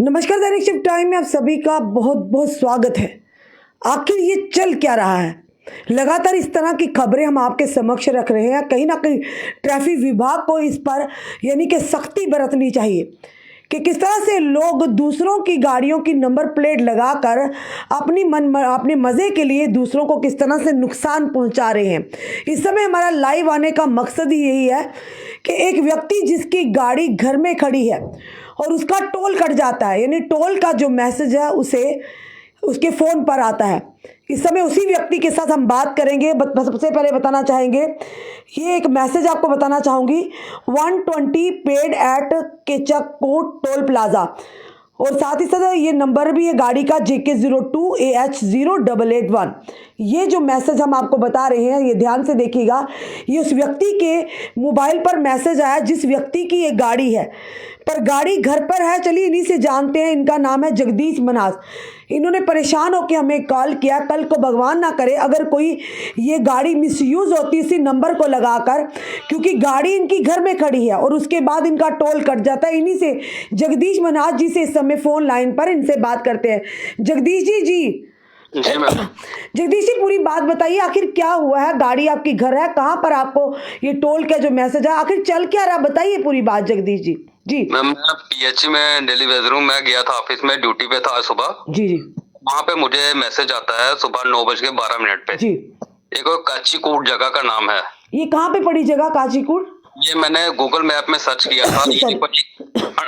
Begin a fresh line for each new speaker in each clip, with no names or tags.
नमस्कार, दैनिक shift time में आप सभी का बहुत बहुत स्वागत है। आखिर ये चल क्या रहा है? लगातार इस तरह की खबरें हम आपके समक्ष रख रहे हैं। कहीं ना कहीं ट्रैफिक विभाग को इस पर यानी कि सख्ती बरतनी चाहिए कि किस तरह से लोग दूसरों की गाड़ियों की नंबर प्लेट लगाकर अपने मज़े के लिए दूसरों को किस तरह से नुकसान पहुंचा रहे हैं। इस समय हमारा लाइव आने का मकसद ही यही है कि एक व्यक्ति जिसकी गाड़ी घर में खड़ी है और उसका टोल कट जाता है, यानी टोल का जो मैसेज है उसे उसके फ़ोन पर आता है। इस समय उसी व्यक्ति के साथ हम बात करेंगे। सबसे पहले बताना चाहेंगे, ये एक मैसेज आपको बताना चाहूँगी, 120 पेड एट केचककोट टोल प्लाज़ा, और साथ ही साथ ये नंबर भी है गाड़ी का JK02AH0881। ये जो मैसेज हम आपको बता रहे हैं, ये ध्यान से देखिएगा। ये उस व्यक्ति के मोबाइल पर मैसेज आया जिस व्यक्ति की ये गाड़ी है, पर गाड़ी घर पर है। चलिए इन्हीं से जानते हैं। इनका नाम है जगदीश मनास। इन्होंने परेशान होकर हमें कॉल किया। कल को भगवान ना करे अगर कोई ये गाड़ी मिसयूज़ होती इसी नंबर को लगाकर, क्योंकि गाड़ी इनकी घर में खड़ी है और उसके बाद इनका टोल कट जाता है। इन्हीं से जगदीश मनास जी से इस समय फ़ोन लाइन पर इनसे बात करते हैं। जगदीश जी जगदीश जी, पूरी बात बताइए, आखिर क्या हुआ है? गाड़ी आपकी घर है, कहाँ पर आपको ये टोल का जो मैसेज है, आखिर चल क्या रहा? बताइए पूरी बात जगदीश जी। जी
मैम, मैं पीएचई में डेली वेजर हूँ। मैं गया था ऑफिस में, ड्यूटी पे था सुबह।
जी जी।
वहाँ पे मुझे मैसेज आता है सुबह 9:12 पे।
जी।
एक काचीकूट जगह का नाम है।
ये कहाँ पे पड़ी जगह काचीकूट?
ये मैंने गूगल मैप में सर्च किया था। ये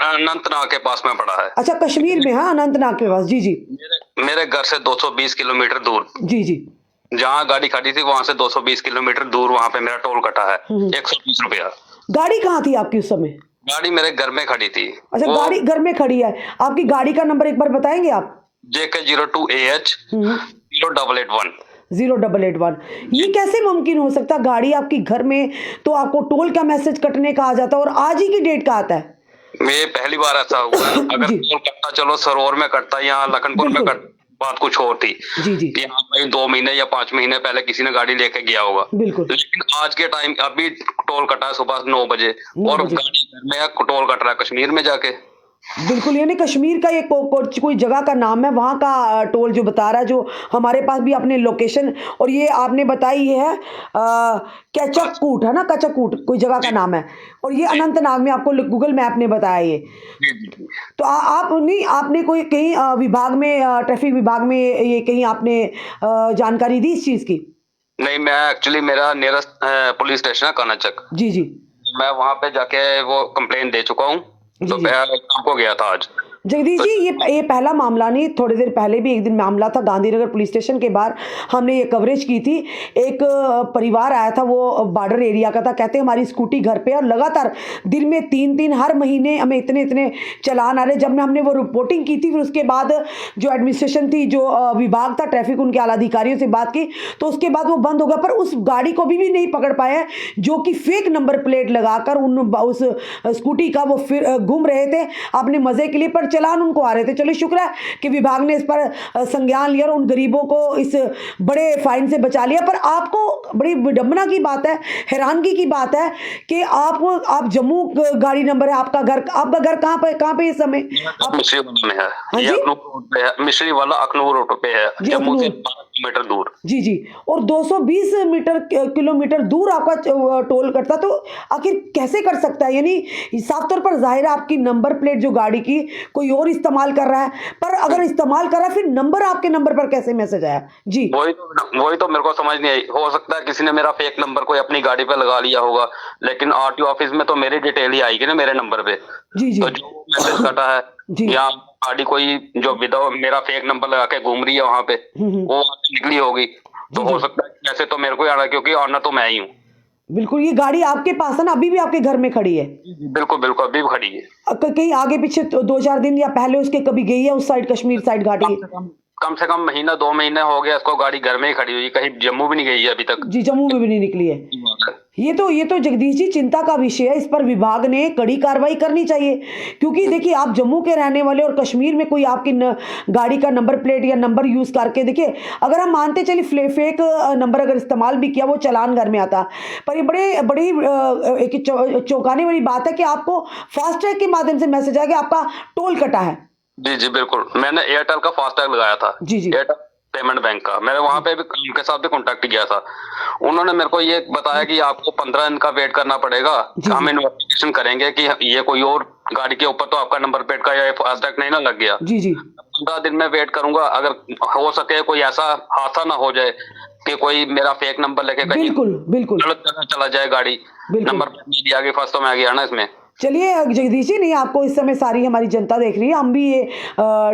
अनंतनाग के पास में पड़ा है।
अच्छा, कश्मीर में है, अनंतनाग के पास। जी जी।
मेरे घर से 220 किलोमीटर दूर।
जी जी।
जहाँ गाड़ी खड़ी थी वहाँ से 220 किलोमीटर दूर वहाँ पे मेरा टोल कटा है 120 रुपया।
गाड़ी कहाँ थी आपकी उस समय?
गाड़ी मेरे घर में खड़ी थी।
अच्छा, गाड़ी घर में खड़ी है। आपकी गाड़ी का नंबर एक बार बताएंगे आप?
JK02AH0881।
0881। ये कैसे मुमकिन हो सकता? गाड़ी आपकी घर में, तो आपको टोल का मैसेज कटने का आ जाता और आज ही की डेट का आता है?
ये पहली बार ऐसा हुआ है। अगर टोल कटता चलो सरोवर में कटता, यहाँ लखनपुर में कटता, बात कुछ और थी।
जी जी।
यहाँ पे 2 महीने या 5 महीने पहले किसी ने गाड़ी लेके गया होगा।
बिल्कुल।
लेकिन आज के टाइम अभी टोल कटा है सुबह 9 बजे और गाड़ी घर में है, टोल कट रहा है कश्मीर में जाके।
बिल्कुल, यानी कश्मीर का ये कोई जगह का नाम है, वहाँ का टोल जो बता रहा है, जो हमारे पास भी आपने लोकेशन, और ये आपने बताई ये है केचककूट है ना, केचककूट कोई जगह का नाम है, और ये अनंतनाग में आपको गूगल मैप ने बताया ये। तो आपने कोई कहीं विभाग में, ट्रैफिक विभाग में ये कहीं आपने जानकारी दी इस चीज़ की?
नहीं, मैं एक्चुअली मेरा नियरेस्ट पुलिस स्टेशन है कानाचक।
जी जी।
मैं वहाँ पे जाके वो कंप्लेन दे चुका हूँ। तो मैं आपको गया था आज।
जगदीश जी, ये पहला मामला नहीं, थोड़ी देर पहले भी एक दिन मामला था गांधीनगर पुलिस स्टेशन के बाहर। हमने ये कवरेज की थी। एक परिवार आया था, वो बॉर्डर एरिया का था। कहते हमारी स्कूटी घर पे, और लगातार दिन में 3 हर महीने हमें इतने चालान आ रहे। जब हमने वो रिपोर्टिंग की थी, फिर उसके बाद जो एडमिनिस्ट्रेशन थी, जो विभाग था ट्रैफिक, उनके आला अधिकारियों से बात की, तो उसके बाद वो बंद हो गया। पर उस गाड़ी को भी नहीं पकड़ पाए जो कि फेक नंबर प्लेट लगाकर उस स्कूटी का वो फिर घूम रहे थे अपने मजे के लिए, पर चलान उनको आ रहे थे। चलो शुक्र है कि विभाग ने इस पर संज्ञान लिया और उन गरीबों को इस बड़े फाइन से बचा लिया। पर आपको बड़ी विडंबना की बात है, हैरानगी की बात है कि आप जम्मू गाड़ी नंबर है आपका घर कहाँ पे इस समय?
मिश्री वाला में है। ये अखनूर रोड पे है। मिश्री वाला अखनूर रोड पे है, जम्मू से 12 किलोमीटर दूर।
जी जी। और 220 किलोमीटर दूर आपका टोल कटता, तो आखिर कैसे कर सकता है? यानी साफ तौर पर जाहिर है आपकी नंबर प्लेट जो गाड़ी की कोई और इस्तेमाल कर रहा है, पर अगर इस्तेमाल कर रहा है, फिर नंबर आपके नंबर पर कैसे मैसेज आया? जी,
वही तो मेरे को समझ नहीं आई। हो सकता है किसी ने मेरा फेक नंबर कोई अपनी गाड़ी पे लगा लिया होगा, लेकिन आरटीओ ऑफिस में तो मेरी डिटेल ही आएगी ना मेरे नंबर पे।
जी जी।
तो जो मैसेज कटा है या गाड़ी कोई जो विदाउट मेरा फेक नंबर लगा के घूम रही है वहां पे, वो निकली होगी। तो हो सकता है वैसे तो मेरे को ही आना, क्योंकि आना तो मैं ही हूँ।
बिल्कुल, ये गाड़ी आपके पास है ना, अभी भी आपके घर में खड़ी है?
बिल्कुल बिल्कुल, अभी भी खड़ी है।
कहीं आगे पीछे 2-4 दिन या पहले उसके कभी गई है उस साइड, कश्मीर साइड गाड़ी?
कम से कम महीना 2 महीने हो गया इसको गाड़ी घर में ही खड़ी हुई, कहीं जम्मू भी नहीं गई है अभी तक।
जी, जम्मू में भी नहीं निकली है। ये तो जगदीश जी चिंता का विषय है। इस पर विभाग ने कड़ी कार्रवाई करनी चाहिए, क्योंकि देखिए आप जम्मू के रहने वाले और कश्मीर में कोई आपकी गाड़ी का नंबर प्लेट या नंबर यूज करके, देखिए अगर हम मानते चलिए फेक नंबर अगर इस्तेमाल भी किया, वो चालान घर में आता। पर ये बड़ी एक चौंकाने वाली बात है कि आपको फास्ट ट्रैक के माध्यम से मैसेज आया कि आपका टोल कटा है।
जी जी बिल्कुल, मैंने एयरटेल का फास्टैग लगाया था।
जी जी।
एयरटेल पेमेंट बैंक का, मैंने वहां पे भी उनके साथ भी कांटेक्ट किया था। उन्होंने मेरे को ये बताया कि आपको 15 दिन का वेट करना पड़ेगा,
जी
हम
जी
इन्वेस्टिगेशन करेंगे कि ये कोई और गाड़ी के ऊपर तो आपका नंबर प्लेट का या फास्टैग नहीं ना लग गया।
जी जी
15 दिन में वेट करूंगा, अगर हो सके कोई ऐसा हादसा ना हो जाए कि कोई मेरा फेक नंबर लेके कहीं
बिल्कुल बिल्कुल
गलत जगह चला जाए गाड़ी,
बिल्कुल।
नंबर प्लेट नहीं दिया, आगे फंस तो मैं आ गया ना इसमें।
चलिए जगदीश जी, नहीं आपको इस समय सारी हमारी जनता देख रही है, हम भी ये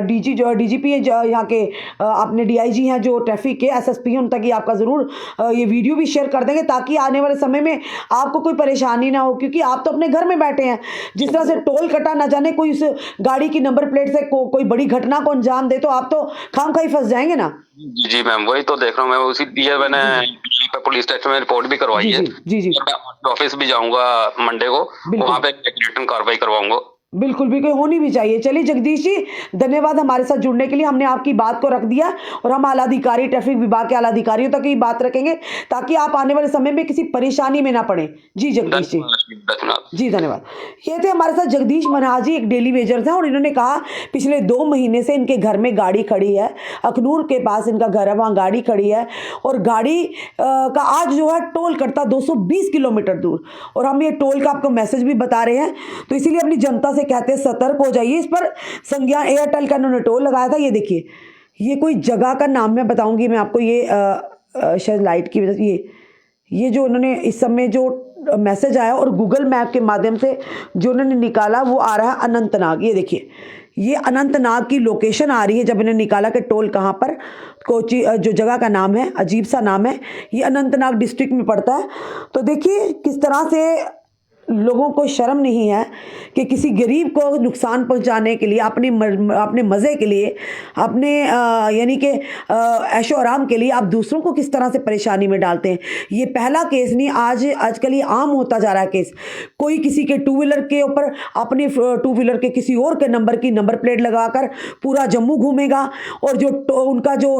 डीजीपी यहाँ के अपने डीआईजी हैं जो ट्रैफिक के एसएसपी हैं, उन तक ही आपका ज़रूर ये वीडियो भी शेयर कर देंगे ताकि आने वाले समय में आपको कोई परेशानी ना हो, क्योंकि आप तो अपने घर में बैठे हैं। जिस तरह से टोल कटा, ना जाने कोई उस गाड़ी की नंबर प्लेट से कोई बड़ी घटना को अंजाम दे तो आप तो खामखाई फंस जाएंगे ना।
जी जी मैम, वही तो देख रहा हूँ मैं, उसी लिए मैंने यहाँ पे पुलिस स्टेशन में रिपोर्ट भी करवाई
जी
है।
जी जी जी
मैं ऑफिस भी जाऊंगा मंडे को,
बिल्कुल।
वहां पे एक रिटर्न कार्रवाई करवाऊंगा।
बिल्कुल बिल्कुल होनी भी चाहिए। चलिए जगदीश जी, धन्यवाद हमारे साथ जुड़ने के लिए। हमने आपकी बात को रख दिया और हम आला अधिकारी, ट्रैफिक विभाग के आला अधिकारियों तक ही बात रखेंगे ताकि आप आने वाले समय में किसी परेशानी में ना पड़े। जी जगदीश जी,
धन्यवाद।
जी धन्यवाद। ये थे हमारे साथ जगदीश मनहास जी, एक डेली वेजर हैं, और इन्होंने कहा पिछले 2 महीने से इनके घर में गाड़ी खड़ी है, अखनूर के पास इनका घर है, वहाँ गाड़ी खड़ी है और गाड़ी का आज जो है टोल कटता 220 किलोमीटर दूर, और हम ये टोल का आपको मैसेज भी बता रहे हैं। तो इसीलिए अपनी जनता से कहते हैं सतर्क हो जाइए। इस पर संज्ञान एयरटेल का इन्होंने टोल लगाया था। ये देखिए, ये कोई जगह का नाम मैं बताऊंगी मैं आपको, ये शायद लाइट की वजह से ये जो उन्होंने इस समय जो मैसेज आया और गूगल मैप के माध्यम से जो उन्होंने निकाला वो आ रहा है अनंतनाग। ये देखिए, ये अनंतनाग की लोकेशन आ रही है जब इन्होंने निकाला कि टोल कहाँ पर, कोची जो जगह का नाम है, अजीब सा नाम है, ये अनंतनाग डिस्ट्रिक्ट में पड़ता है। तो देखिए किस तरह से लोगों को शर्म नहीं है कि किसी गरीब को नुकसान पहुंचाने के लिए, अपने मज़े के लिए, अपने यानी कि ऐशो आराम के लिए आप दूसरों को किस तरह से परेशानी में डालते हैं। ये पहला केस नहीं, आजकल ये आम होता जा रहा है केस। कोई किसी के 2 व्हीलर के ऊपर अपने 2 व्हीलर के किसी और के नंबर की नंबर प्लेट लगाकर पूरा जम्मू घूमेगा, और जो उनका जो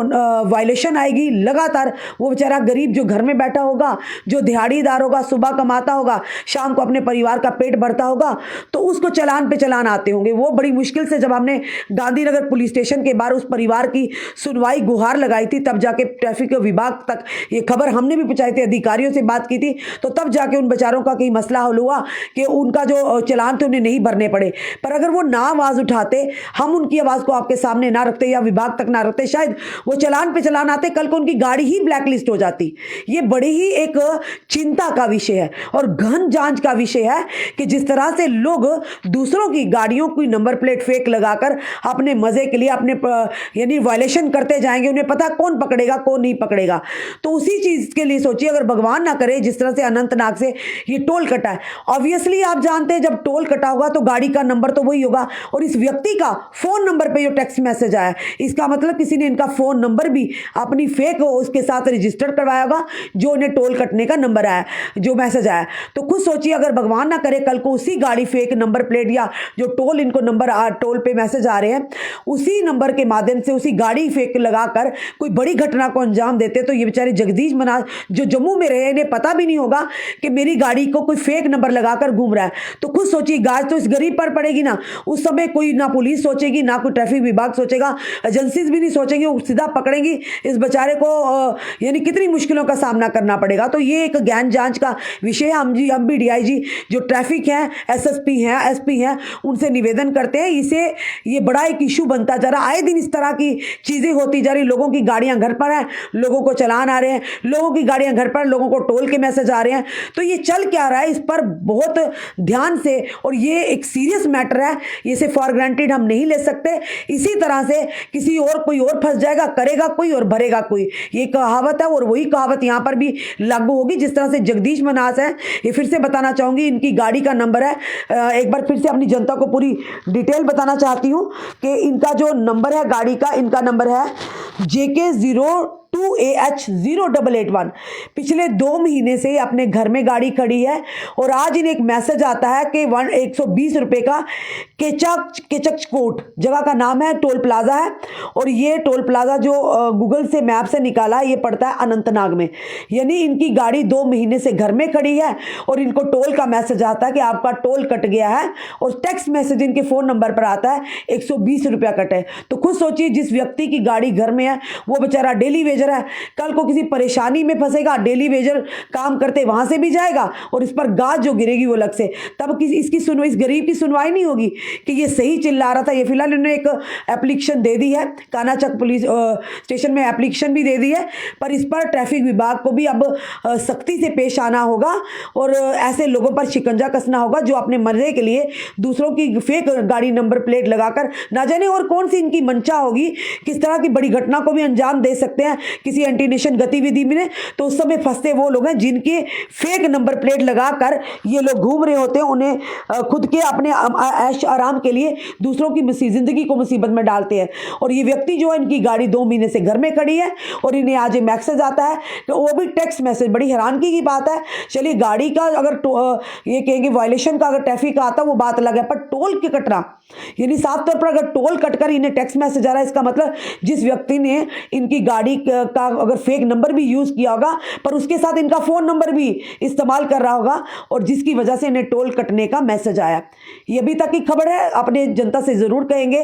वायलेशन आएगी लगातार, वो बेचारा गरीब जो घर में बैठा होगा, जो दिहाड़ीदार होगा, सुबह कमाता होगा, शाम को अपने परिवार का पेट भरता होगा, तो उसको चालान पे चालान आते होंगे। वो बड़ी मुश्किल से जब हमने गांधीनगर पुलिस स्टेशन के बाहर उस परिवार की सुनवाई गुहार लगाई थी, तब जाके ट्रैफिक विभाग तक ये खबर हमने भी पहुंचाई थी, अधिकारियों से बात की थी, तो तब जाके उन बेचारों का कहीं मसला हल हुआ कि उनका जो चालान थे उन्हें नहीं भरने पड़े। पर अगर वो ना आवाज़ उठाते, हम उनकी आवाज़ को आपके सामने ना रखते या विभाग तक ना रखते, शायद वो चालान पे चालान आते, कल को उनकी गाड़ी ही ब्लैकलिस्ट हो जाती। ये बड़ी ही एक चिंता का विषय है और गहन जांच का विषय है कि जिस तरह से लोग दूसरों की गाड़ियों की नंबर प्लेट फेक लगाकर अपने मजे के लिए अपने यानी वायलेशन करते जाएंगे, उन्हें पता कौन पकड़ेगा कौन नहीं पकड़ेगा। तो उसी चीज के लिए सोचिए, अगर भगवान ना करे जिस तरह से अनंतनाग से ये टोल कटा है, ऑब्वियसली आप जानते हैं जब टोल कटा होगा तो गाड़ी का नंबर तो वही होगा, और इस व्यक्ति का फोन नंबर पे जो टेक्स्ट मैसेज आया, इसका मतलब किसी ने इनका फोन नंबर भी अपनी फेक उसके साथ रजिस्टर करवाया होगा, जो उन्हें टोल कटने का नंबर आया, जो मैसेज आया। तो खुद सोचिए, अगर भगवान ना करे कल को उसी गाड़ी फेक नंबर प्लेट या जो टोल इनको नंबर टोल पे मैसेज आ रहे हैं, उसी नंबर के माध्यम से उसी गाड़ी फेक लगाकर कोई बड़ी घटना को अंजाम देते, तो ये बेचारे जगदीश मनहास जो जम्मू में रहे, इन्हें पता भी नहीं होगा कि मेरी गाड़ी को कोई फेक नंबर लगाकर घूम रहा है। तो खुद सोचिए, गाज तो इस गरीब पर पड़ेगी ना। उस समय कोई ना पुलिस सोचेगी, ना कोई ट्रैफिक विभाग सोचेगा, एजेंसीज भी नहीं सोचेंगे, वो सीधा पकड़ेंगी इस बेचारे को, यानी कितनी मुश्किलों का सामना करना पड़ेगा। तो ये एक ज्ञान जांच का विषय है। हम भी डीआईजी जो ट्रैफिक हैं, एसएसपी हैं, एसपी हैं, उनसे निवेदन करते हैं, इसे ये बड़ा एक इशू बनता जा रहा है। आए दिन इस तरह की चीज़ें होती जा रही, लोगों की गाड़ियां घर पर हैं, लोगों को चालान आ रहे हैं, लोगों की गाड़ियां घर पर, लोगों को टोल के मैसेज आ रहे हैं। तो ये चल क्या रहा है, इस पर बहुत ध्यान से, और ये एक सीरियस मैटर है, इसे फॉर ग्रांटेड हम नहीं ले सकते। इसी तरह से किसी और कोई और फंस जाएगा, करेगा कोई और भरेगा कोई, ये कहावत है, और वही कहावत यहाँ पर भी लागू होगी। जिस तरह से जगदीश मनहास है, ये फिर से बताना चाहूँगी, इनकी गाड़ी का नंबर है, एक बार फिर से अपनी जनता को पूरी डिटेल बताना चाहती हूँ कि इनका जो नंबर है गाड़ी का, इनका नंबर है JK 2AH0881 पिछले 2 महीने से अपने घर में गाड़ी खड़ी है और आज इन्हें एक मैसेज आता है कि 120 रुपये का केचककोट जगह का नाम है, टोल प्लाजा है। और ये टोल प्लाजा जो गूगल से मैप से निकाला है, ये पड़ता है अनंतनाग में। यानी इनकी गाड़ी 2 महीने से घर में खड़ी है और इनको टोल का मैसेज आता है कि आपका टोल कट गया है और टेक्स्ट मैसेज इनके फ़ोन नंबर पर आता है 120 रुपया कटे। तो खुद सोचिए, जिस व्यक्ति की गाड़ी घर में है वो बेचारा डेली वेजर है, कल को किसी परेशानी में फंसेगा, डेली वेजर काम करते वहां से भी जाएगा और इस पर गाज जो गिरेगी वो अलग से। तब इस गरीब की सुनवाई नहीं होगी कि ये सही चिल्ला रहा था। ये फिलहाल इन्होंने एक एप्लीकेशन दे दी है, कानाचक पुलिस स्टेशन में एप्लीकेशन भी दे दी है, पर इस पर ट्रैफिक विभाग को भी अब सख्ती से पेश आना होगा और ऐसे लोगों पर शिकंजा कसना होगा जो अपने मजे के लिए दूसरों की फेक गाड़ी नंबर प्लेट लगाकर ना जाने और कौन सी इनकी मंशा होगी, किस तरह की बड़ी घटना को भी अंजाम दे सकते हैं किसी एंटी नेशन गतिविधि में। तो उस समय फंसते वो लोग हैं जिनके फेक नंबर प्लेट लगाकर ये लोग घूम रहे होते हैं, उन्हें खुद के अपने ऐश आराम के लिए दूसरों की जिंदगी को मुसीबत में डालते हैं। और ये व्यक्ति जो है, इनकी गाड़ी 2 महीने से घर में खड़ी है और इन्हें आज मैसेज आता है तो वो भी टेक्स्ट मैसेज। बड़ी हैरानगी की बात है। चलिए, गाड़ी का अगर ये कहेंगे वायलेशन का अगर ट्रैफिक का आता वो बात अलग है, पर टोल के कटना यानी साफ तौर पर अगर टोल कटकर इन्हें टेक्स्ट मैसेज आ रहा है, इसका मतलब जिस व्यक्ति ने इनकी गाड़ी का अगर फेक नंबर भी यूज किया होगा पर उसके साथ इनका फोन नंबर भी इस्तेमाल कर रहा होगा और जिसकी वजह से इन्हें टोल कटने का मैसेज आया। ये अभी तक की खबर है। अपने जनता से जरूर कहेंगे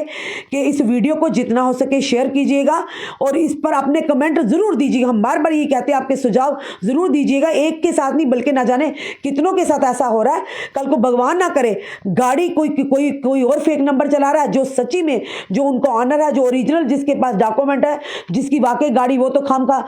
कि इस वीडियो को जितना हो सके शेयर कीजिएगा और इस पर अपने कमेंट जरूर दीजिएगा। हम बार बार ये कहते हैं, आपके सुझाव जरूर दीजिएगा। एक के साथ नहीं बल्कि ना जाने कितनों के साथ ऐसा हो रहा है। कल को भगवान ना करे गाड़ी कोई और फेक नंबर चला रहा है, जो सच्ची में जो उनको ऑनर है, जो ओरिजिनल जिसके पास डॉक्यूमेंट है, जिसकी वाकई गाड़ी, वो तो खाम का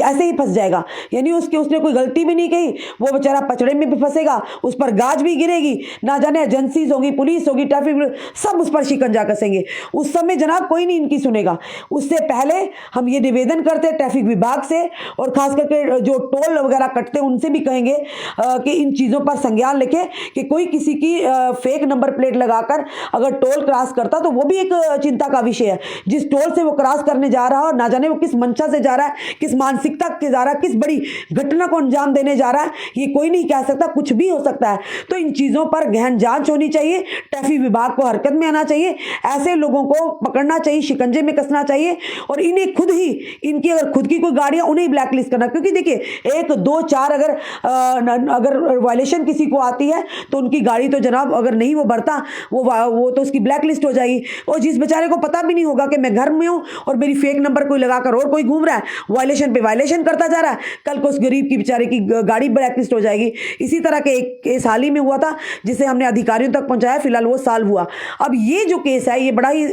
ऐसे ही फंस जाएगा। यानी उसने कोई गलती भी नहीं कही, वो बेचारा पचड़े में भी फंसेगा, उस पर गाज भी गिरेगी, ना जाने एजेंसीज होगी, पुलिस होगी, ट्रैफिक, सब उस पर शिकंजा कसेंगे। उस समय जनाब कोई नहीं इनकी सुनेगा। उससे पहले हम ये निवेदन करते हैं ट्रैफिक विभाग से और खास करके जो टोल वगैरह कटते हैं उनसे भी कहेंगे कि इन चीज़ों पर संज्ञान लेके कि कोई किसी की फेक नंबर प्लेट लगाकर अगर टोल क्रॉस करता तो वो भी एक चिंता का विषय है। जिस टोल से वो क्रॉस करने जा रहा है और ना जाने वो किस मंशा से जा रहा है, किस मानसिकता से जा रहा है, किस बड़ी घटना को अंजाम देने जा रहा है, ये कोई नहीं कह सकता, कुछ भी हो सकता है। तो इन चीज़ों पर गहन जांच होनी चाहिए, ट्रैफिक विभाग को हरकत में आना चाहिए, ऐसे लोगों को पकड़ना चाहिए, शिकंजे में कसना चाहिए और इन्हें खुद ही, इनकी अगर खुद की कोई गाड़ियां, उन्हें ब्लैकलिस्ट करना। क्योंकि देखिए 1, 2, 4 अगर वायलेशन किसी को आती है तो उनकी गाड़ी तो जनाब अगर नहीं वो भरता वो तो उसकी ब्लैक लिस्ट हो जाएगी। और जिस बेचारे को पता भी नहीं होगा कि मैं घर में हूं और मेरी फेक नंबर कोई लगाकर और कोई घूम रहा है, वायलेशन पे वायलेशन करता जा रहा है, कल को उस गरीब की बेचारे की गाड़ी ब्लैक लिस्ट हो जाएगी। इसी तरह के एक केस हाल ही में हुआ था जिसे हमने अधिकारियों तक पहुंचाया, फिलहाल वो सॉल्व हुआ। अब ये जो केस है ये बड़ा ही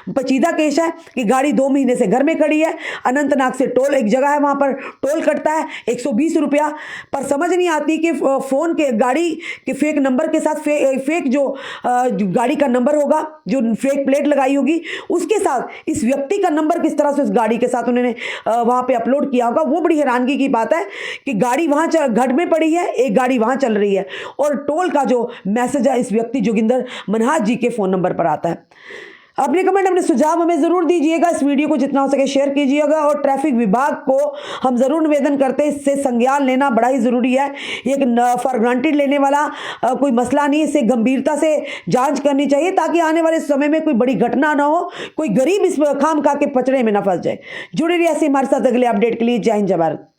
पेचीदा केस है कि गाड़ी 2 महीने से घर में खड़ी है, अनंतनाग से टोल एक जगह है वहां पर टोल कटता है 120 रुपया, पर समझ नहीं आती कि फोन के गाड़ी के फेक नंबर के साथ फेक जो गाड़ी का नंबर होगा, जो फेक प्लेट लगाई होगी, उसके साथ इस व्यक्ति का नंबर किस तरह से उस गाड़ी के साथ उन्होंने वहां पे अपलोड किया होगा। वो बड़ी हैरानगी की बात है कि गाड़ी वहां घट में पड़ी है, एक गाड़ी वहां चल रही है और टोल का जो मैसेज है इस व्यक्ति जोगिंदर मनहास जी के फोन नंबर पर आता है। अपने कमेंट, अपने सुझाव हमें ज़रूर दीजिएगा। इस वीडियो को जितना हो सके शेयर कीजिएगा और ट्रैफिक विभाग को हम ज़रूर निवेदन करते हैं, इससे संज्ञान लेना बड़ा ही ज़रूरी है। एक फॉर ग्रांटेड लेने वाला कोई मसला नहीं, इसे गंभीरता से जांच करनी चाहिए ताकि आने वाले समय में कोई बड़ी घटना ना हो, कोई गरीब इस खाम खा के पचड़े में ना फंस जाए। जुड़े रहिए ऐसे हमारे साथ अगले अपडेट के लिए। जय हिंद, जय भारत।